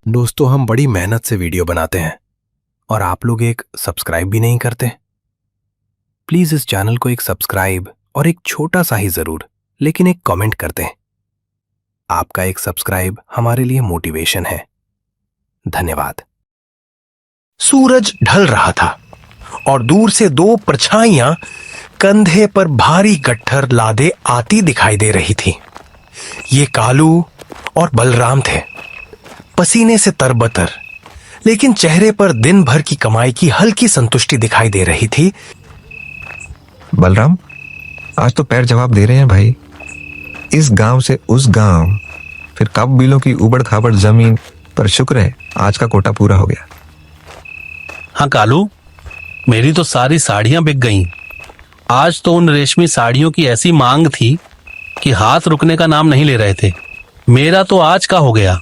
दोस्तों, हम बड़ी मेहनत से वीडियो बनाते हैं और आप लोग एक सब्सक्राइब भी नहीं करते। प्लीज इस चैनल को एक सब्सक्राइब और एक छोटा सा ही जरूर, लेकिन एक कमेंट कर दें। आपका एक सब्सक्राइब हमारे लिए मोटिवेशन है। धन्यवाद। सूरज ढल रहा था और दूर से दो परछाइयां कंधे पर भारी गट्ठर लादे आती दिखाई दे रही थी। ये कालू और बलराम थे, पसीने से तरबतर, लेकिन चेहरे पर दिन भर की कमाई की हल्की संतुष्टि दिखाई दे रही थी। बलराम, आज तो पैर जवाब दे रहे हैं भाई। इस गांव से उस गांव, फिर कब बिलों की उबड़ खाबड़ जमीन, पर शुक्र है आज का कोटा पूरा हो गया। हाँ कालू, मेरी तो सारी साड़ियां बिक गईं। आज तो उन रेशमी साड़ियों की ऐसी मांग थी कि हाथ रुकने का नाम नहीं ले रहे थे। मेरा तो आज का हो गया।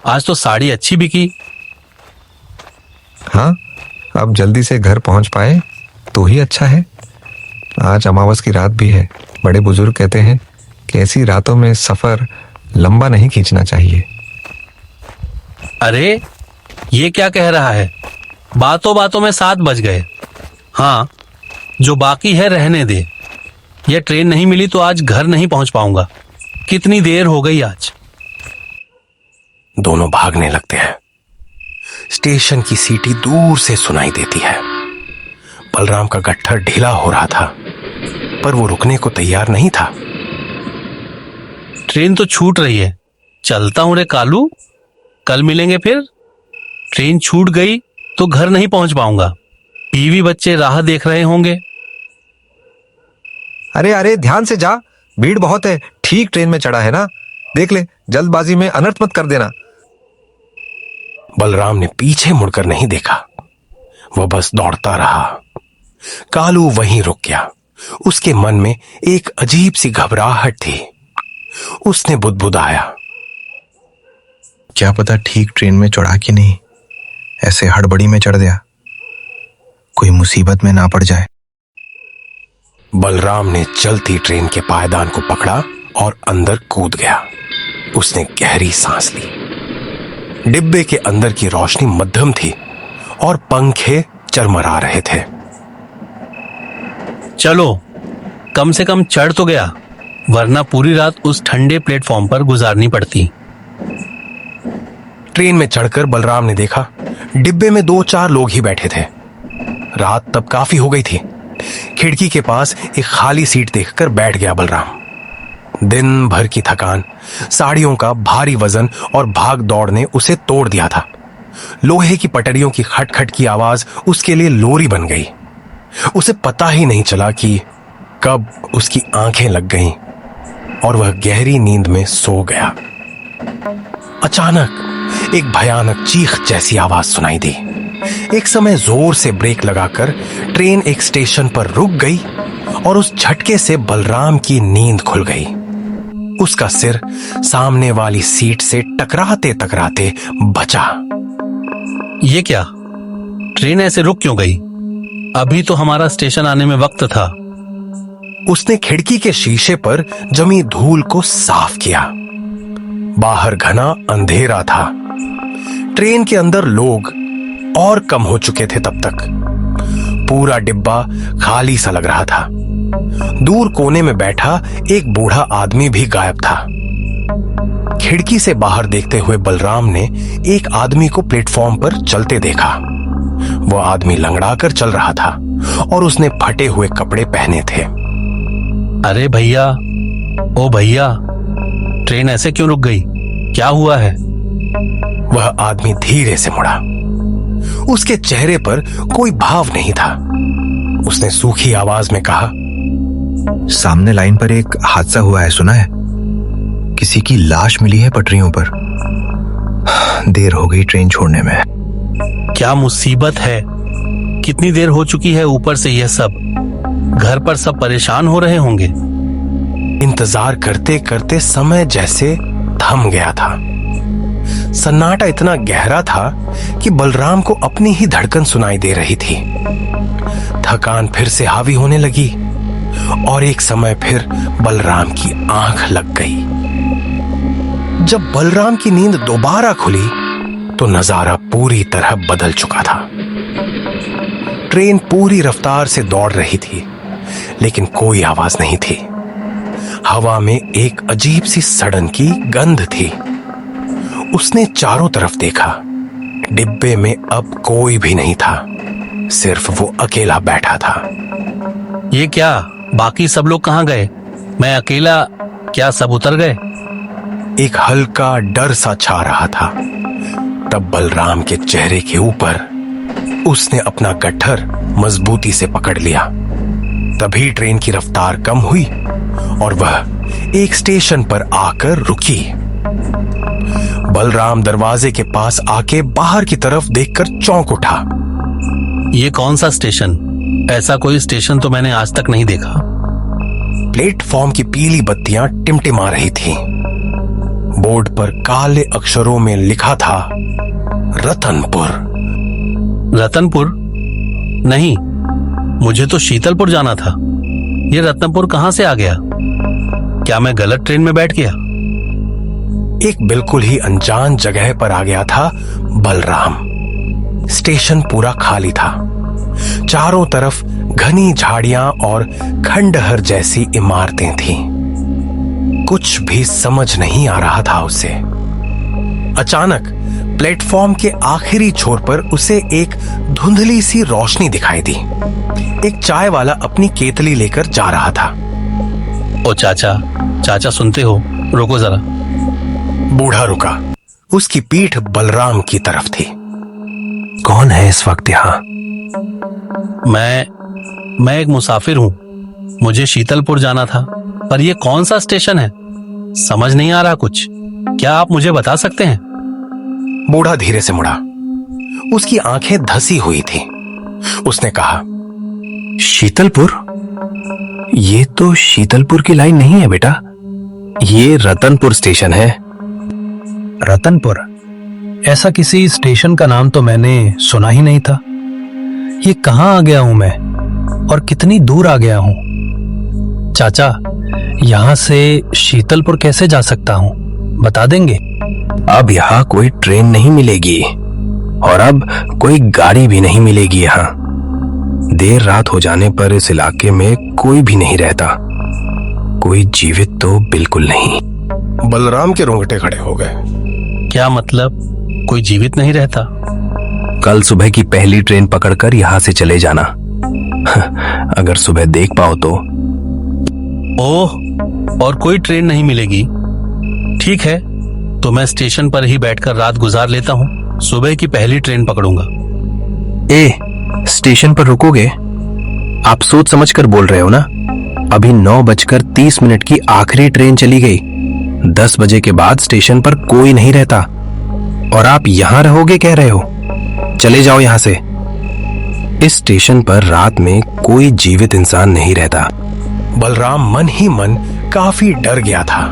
आज तो साड़ी अच्छी बिकी। हाँ, अब जल्दी से घर पहुंच पाए तो ही अच्छा है। आज अमावस की रात भी है। बड़े बुजुर्ग कहते हैं कि ऐसी रातों में सफर लंबा नहीं खींचना चाहिए। अरे ये क्या कह रहा है? बातों बातों में 7 बज गए। हाँ, जो बाकी है रहने दे। यह ट्रेन नहीं मिली तो आज घर नहीं पहुंच पाऊंगा। कितनी देर हो गई आज। दोनों भागने लगते हैं। स्टेशन की सीटी दूर से सुनाई देती है। बलराम का गट्ठर ढीला हो रहा था, पर वो रुकने को तैयार नहीं था। ट्रेन तो छूट रही है। चलता हूं रे कालू, कल मिलेंगे फिर। ट्रेन छूट गई तो घर नहीं पहुंच पाऊंगा। बीवी बच्चे राह देख रहे होंगे। अरे अरे, ध्यान से जा, भीड़ बहुत है। ठीक ट्रेन में चढ़ा है ना, देख ले, जल्दबाजी में अनर्थ मत कर देना। बलराम ने पीछे मुड़कर नहीं देखा, वह बस दौड़ता रहा। कालू वहीं रुक गया। उसके मन में एक अजीब सी घबराहट थी। उसने बुदबुदाया, क्या पता ठीक ट्रेन में चढ़ा कि नहीं। ऐसे हड़बड़ी में चढ़ गया, कोई मुसीबत में ना पड़ जाए। बलराम ने चलती ट्रेन के पायदान को पकड़ा और अंदर कूद गया। उसने गहरी सांस ली। डिब्बे के अंदर की रोशनी मध्यम थी और पंखे चरमरा रहे थे। चलो, कम से कम चढ़ तो गया, वरना पूरी रात उस ठंडे प्लेटफॉर्म पर गुजारनी पड़ती। ट्रेन में चढ़कर बलराम ने देखा डिब्बे में 2-4 लोग ही बैठे थे। रात तब काफी हो गई थी। खिड़की के पास एक खाली सीट देखकर बैठ गया बलराम। दिन भर की थकान, साड़ियों का भारी वजन और भाग दौड़ ने उसे तोड़ दिया था। लोहे की पटरियों की खटखट की आवाज उसके लिए लोरी बन गई। उसे पता ही नहीं चला कि कब उसकी आंखें लग गईं और वह गहरी नींद में सो गया। अचानक एक भयानक चीख जैसी आवाज सुनाई दी। एक समय जोर से ब्रेक लगाकर ट्रेन एक स्टेशन पर रुक गई और उस झटके से बलराम की नींद खुल गई। उसका सिर सामने वाली सीट से टकराते टकराते बचा। ये क्या? ट्रेन ऐसे रुक क्यों गई? अभी तो हमारा स्टेशन आने में वक्त था। उसने खिड़की के शीशे पर जमी धूल को साफ किया। बाहर घना अंधेरा था। ट्रेन के अंदर लोग और कम हो चुके थे तब तक। पूरा डिब्बा खाली सा लग रहा था। दूर कोने में बैठा एक बूढ़ा आदमी भी गायब था। खिड़की से बाहर देखते हुए बलराम ने एक आदमी को प्लेटफॉर्म पर चलते देखा। वह आदमी लंगड़ाकर चल रहा था और उसने फटे हुए कपड़े पहने थे। अरे भैया, ओ भैया, ट्रेन ऐसे क्यों रुक गई? क्या हुआ है? वह आदमी धीरे से मुड़ा। उसके चेहरे पर कोई भाव नहीं था। उसने सूखी आवाज में कहा, सामने लाइन पर एक हादसा हुआ है, सुना है? किसी की लाश मिली है पटरियों पर। देर हो गई ट्रेन छोड़ने में। क्या मुसीबत है? कितनी देर हो चुकी है? ऊपर से यह सब, घर पर सब परेशान हो रहे होंगे। इंतजार करते करते समय जैसे थम गया था। सन्नाटा इतना गहरा था कि बलराम को अपनी ही धड़कन सुनाई दे रही थी। थकान फिर से हावी होने लगी और एक समय फिर बलराम की आंख लग गई। जब बलराम की नींद दोबारा खुली तो नजारा पूरी तरह बदल चुका था। ट्रेन पूरी रफ्तार से दौड़ रही थी, लेकिन कोई आवाज नहीं थी। हवा में एक अजीब सी सड़न की गंध थी। उसने चारों तरफ देखा। डिब्बे में अब कोई भी नहीं था, सिर्फ वो अकेला बैठा था। ये क्या, बाकी सब लोग कहाँ गए? मैं अकेला, क्या सब उतर गए? एक हल्का डर सा छा रहा था। तब बलराम के चेहरे के ऊपर उसने अपना गट्ठर मजबूती से पकड़ लिया। तभी ट्रेन की रफ्तार कम हुई और वह एक स्टेशन पर आकर रुकी। बलराम दरवाजे के पास आके बाहर की तरफ देखकर चौंक उठा। ये कौन सा स्टेशन? ऐसा कोई स्टेशन तो मैंने आज तक नहीं देखा। प्लेटफॉर्म की पीली बत्तियां टिमटिमा रही थीं। बोर्ड पर काले अक्षरों में लिखा था रतनपुर। रतनपुर? नहीं, मुझे तो शीतलपुर जाना था। ये रतनपुर कहाँ से आ गया? क्या मैं गलत ट्रेन में बैठ गया? एक बिल्कुल ही अनजान जगह पर आ गया था बलराम। स्टेशन पूरा खाली था। चारों तरफ घनी झाड़ियां और खंडहर जैसी इमारतें थीं। कुछ भी समझ नहीं आ रहा था उसे। अचानक प्लेटफॉर्म के आखिरी छोर पर उसे एक धुंधली सी रोशनी दिखाई दी। एक चाय वाला अपनी केतली लेकर जा रहा था। ओ चाचा, चाचा सुनते हो? रुको जरा। बूढ़ा रुका। उसकी पीठ बलराम की तरफ थी। कौन है इस वक्त यहाँ? मैं एक मुसाफिर हूँ। मुझे शीतलपुर जाना था, पर यह कौन सा स्टेशन है? समझ नहीं आ रहा कुछ। क्या आप मुझे बता सकते हैं? बूढ़ा धीरे से मुड़ा। उसकी आंखें धसी हुई थी। उसने कहा, शीतलपुर? ये तो शीतलपुर की लाइन नहीं है बेटा, ये रतनपुर स्टेशन है। रतनपुर? ऐसा किसी स्टेशन का नाम तो मैंने सुना ही नहीं था। ये कहाँ आ गया हूं मैं और कितनी दूर आ गया हूं? चाचा, यहां से शीतलपुर कैसे जा सकता हूं, बता देंगे? अब यहाँ कोई ट्रेन नहीं मिलेगी और अब कोई गाड़ी भी नहीं मिलेगी। यहाँ देर रात हो जाने पर इस इलाके में कोई भी नहीं रहता, कोई जीवित तो बिल्कुल नहीं। बलराम के रोंगटे खड़े हो गए। क्या मतलब, कोई जीवित नहीं रहता? कल सुबह की पहली ट्रेन पकड़कर यहाँ से चले जाना। अगर सुबह देख पाओ तो। ओह, और कोई ट्रेन नहीं मिलेगी? ठीक है, तो मैं स्टेशन पर ही बैठकर रात गुजार लेता हूँ। सुबह की पहली ट्रेन पकड़ूंगा। स्टेशन पर रुकोगे? आप सोच समझ कर बोल रहे हो ना? अभी 9:30 की आखिरी ट्रेन चली गई। 10 बजे के बाद स्टेशन पर कोई नहीं रहता और आप यहां रहोगे कह रहे हो? चले जाओ यहां से। इस स्टेशन पर रात में कोई जीवित इंसान नहीं रहता। बलराम मन ही मन काफी डर गया था,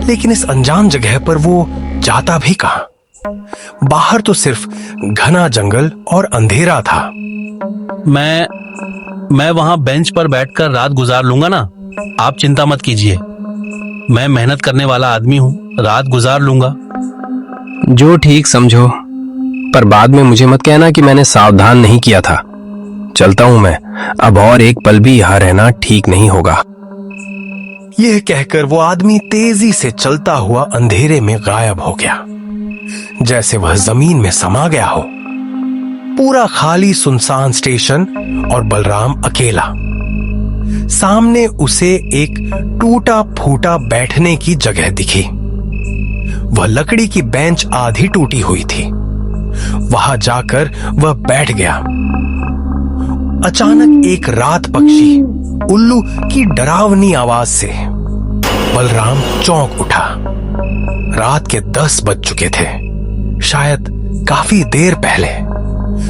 लेकिन इस अनजान जगह पर वो जाता भी कहां? बाहर तो सिर्फ घना जंगल और अंधेरा था। मैं वहां बेंच पर बैठकर रात गुजार लूंगा ना। आप चिंता मत कीजिए, मैं मेहनत करने वाला आदमी हूं, रात गुजार लूंगा। जो ठीक समझो, पर बाद में मुझे मत कहना कि मैंने सावधान नहीं किया था। चलता हूं मैं, अब और एक पल भी यहां रहना ठीक नहीं होगा। यह कहकर वो आदमी तेजी से चलता हुआ अंधेरे में गायब हो गया, जैसे वह जमीन में समा गया हो। पूरा खाली सुनसान स्टेशन और बलराम अकेला। सामने उसे एक टूटा फूटा बैठने की जगह दिखी। वह लकड़ी की बेंच आधी टूटी हुई थी। वहां जाकर वह बैठ गया। अचानक एक रात पक्षी उल्लू की डरावनी आवाज से बलराम चौंक उठा। रात के 10 बज चुके थे, शायद काफी देर पहले।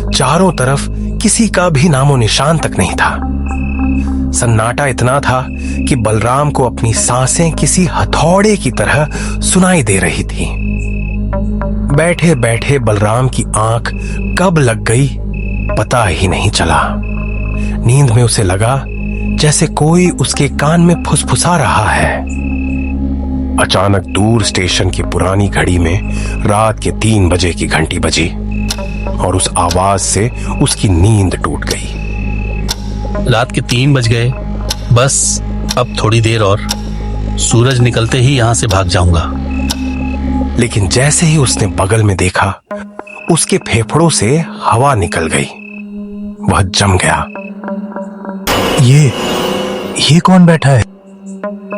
चारों तरफ किसी का भी नामो निशान तक नहीं था। सन्नाटा इतना था कि बलराम को अपनी सांसें किसी हथौड़े की तरह सुनाई दे रही थी। बैठे बैठे बलराम की आंख कब लग गई पता ही नहीं चला। नींद में उसे लगा जैसे कोई उसके कान में फुसफुसा रहा है। अचानक दूर स्टेशन की पुरानी घड़ी में रात के 3 बजे की घंटी बजी और उस आवाज से उसकी नींद टूट गई। रात के 3 बज गए। बस अब थोड़ी देर और, सूरज निकलते ही यहां से भाग जाऊंगा। लेकिन जैसे ही उसने बगल में देखा, उसके फेफड़ों से हवा निकल गई। वह जम गया। ये कौन बैठा है?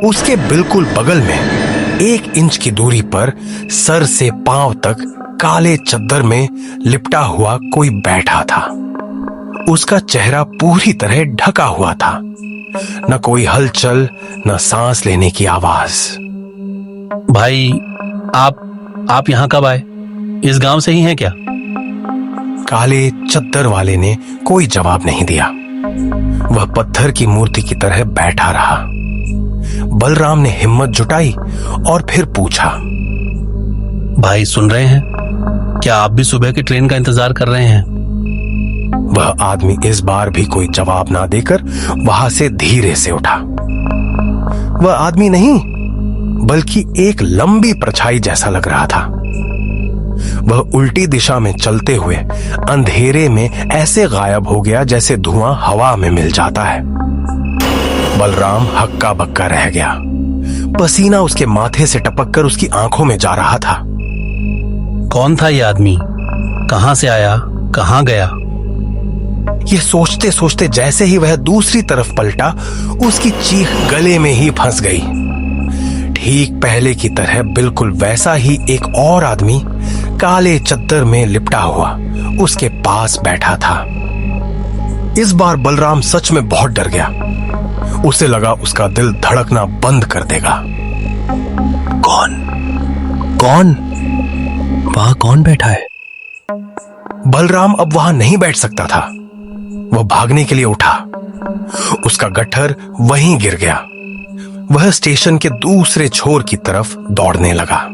उसके बिल्कुल बगल में 1 इंच की दूरी पर सर से पांव तक काले चद्दर में लिपटा हुआ कोई बैठा था। उसका चेहरा पूरी तरह ढका हुआ था। न कोई हलचल, न सांस लेने की आवाज। भाई, आप यहां कब आए? इस गांव से ही हैं क्या? काले चद्दर वाले ने कोई जवाब नहीं दिया। वह पत्थर की मूर्ति की तरह बैठा रहा। बलराम ने हिम्मत जुटाई और फिर पूछा, भाई सुन रहे हैं? क्या आप भी सुबह की ट्रेन का इंतजार कर रहे हैं? वह आदमी इस बार भी कोई जवाब ना देकर वहां से धीरे से उठा। वह आदमी नहीं, बल्कि एक लंबी परछाई जैसा लग रहा था। वह उल्टी दिशा में चलते हुए अंधेरे में ऐसे गायब हो गया जैसे धुआं हवा में मिल जाता है। बलराम हक्का बक्का रह गया। पसीना उसके माथे से टपककर उसकी आंखों में जा रहा था। कौन था यह आदमी? कहां से आया, कहां गया? ये सोचते सोचते जैसे ही वह दूसरी तरफ पलटा, उसकी चीख गले में ही फंस गई। ठीक पहले की तरह बिल्कुल वैसा ही एक और आदमी काले चद्दर में लिपटा हुआ उसके पास बैठा था। इस बार बलराम सच में बहुत डर गया। उसे लगा उसका दिल धड़कना बंद कर देगा। कौन? वहां कौन बैठा है? बलराम अब वहां नहीं बैठ सकता था। वह भागने के लिए उठा। उसका गट्ठर वहीं गिर गया। वह स्टेशन के दूसरे छोर की तरफ दौड़ने लगा।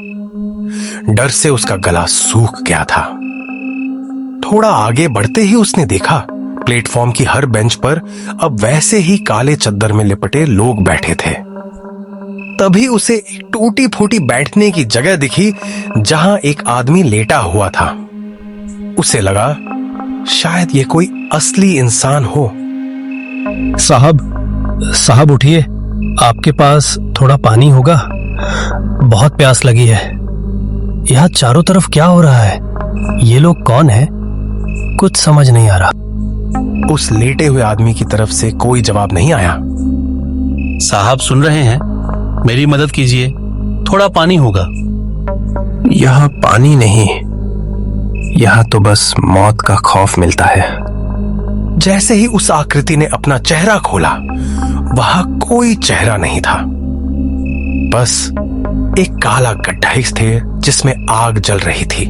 डर से उसका गला सूख गया था। थोड़ा आगे बढ़ते ही उसने देखा, प्लेटफॉर्म की हर बेंच पर अब वैसे ही काले चद्दर में लिपटे लोग बैठे थे। तभी उसे एक टूटी फूटी बैठने की जगह दिखी जहां एक आदमी लेटा हुआ था। उसे लगा शायद ये कोई असली इंसान हो। साहब उठिए, आपके पास थोड़ा पानी होगा? बहुत प्यास लगी है। यहाँ चारों तरफ क्या हो रहा है? ये लोग कौन है? कुछ समझ नहीं आ रहा। उस लेटे हुए आदमी की तरफ से कोई जवाब नहीं आया। साहब सुन रहे हैं? मेरी मदद कीजिए, थोड़ा पानी होगा। यहां पानी नहीं, यहां तो बस मौत का खौफ मिलता है। जैसे ही उस आकृति ने अपना चेहरा खोला, वहां कोई चेहरा नहीं था। बस एक काला गड्ढा थे जिसमें आग जल रही थी।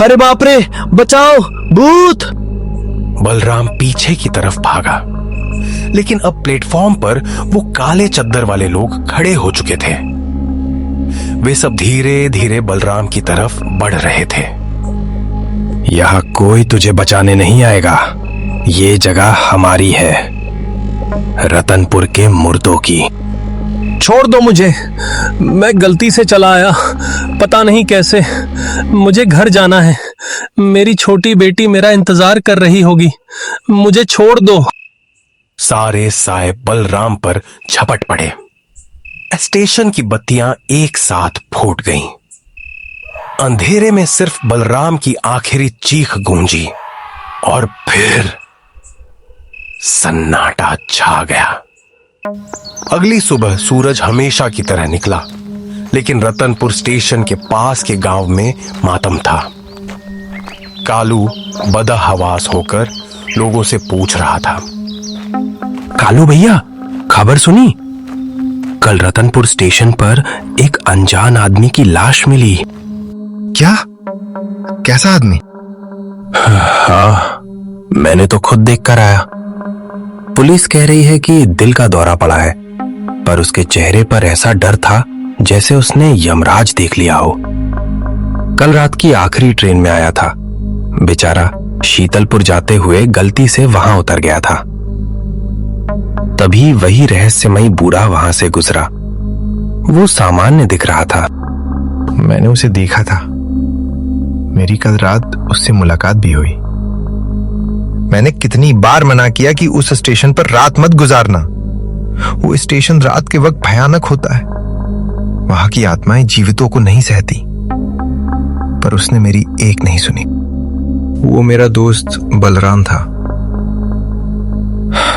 अरे बाप रे, बचाओ, भूत! बलराम पीछे की तरफ भागा, लेकिन अब प्लेटफॉर्म पर वो काले चद्दर वाले लोग खड़े हो चुके थे। वे सब धीरे धीरे बलराम की तरफ बढ़ रहे थे। यहां कोई तुझे बचाने नहीं आएगा। ये जगह हमारी है, रतनपुर के मुर्दों की। छोड़ दो मुझे, मैं गलती से चला आया, पता नहीं कैसे। मुझे घर जाना है। मेरी छोटी बेटी मेरा इंतजार कर रही होगी। मुझे छोड़ दो। सारे साए बलराम पर झपट पड़े। स्टेशन की बत्तियां एक साथ फूट गईं। अंधेरे में सिर्फ बलराम की आखिरी चीख गूंजी और फिर सन्नाटा छा गया। अगली सुबह सूरज हमेशा की तरह निकला, लेकिन रतनपुर स्टेशन के पास के गांव में मातम था। कालू बदहवास होकर लोगों से पूछ रहा था, कालू भैया, खबर सुनी? कल रतनपुर स्टेशन पर एक अनजान आदमी की लाश मिली। क्या? कैसा आदमी? हाँ, मैंने तो खुद देख कर आया। पुलिस कह रही है कि दिल का दौरा पड़ा है, पर उसके चेहरे पर ऐसा डर था जैसे उसने यमराज देख लिया हो। कल रात की आखिरी ट्रेन में आया था। बेचारा शीतलपुर जाते हुए गलती से वहां उतर गया था। तभी वही रहस्यमयी बूढ़ा वहां से गुजरा। वो सामान्य दिख रहा था। मैंने उसे देखा था। मेरी कल रात उससे मुलाकात भी हुई। मैंने कितनी बार मना किया कि उस स्टेशन पर रात मत गुजारना। वो स्टेशन रात के वक्त भयानक होता है। वहां की आत्माएं जीवितों को नहीं सहती। पर उसने मेरी एक नहीं सुनी। वो मेरा दोस्त बलराम था।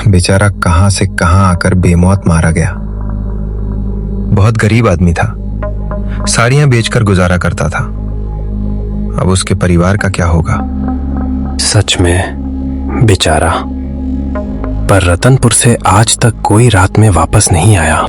बेचारा कहां से कहां आकर बेमौत मारा गया। बहुत गरीब आदमी था। साड़ियां बेचकर गुजारा करता था। अब उसके परिवार का क्या होगा? सच में बेचारा। पर रतनपुर से आज तक कोई रात में वापस नहीं आया।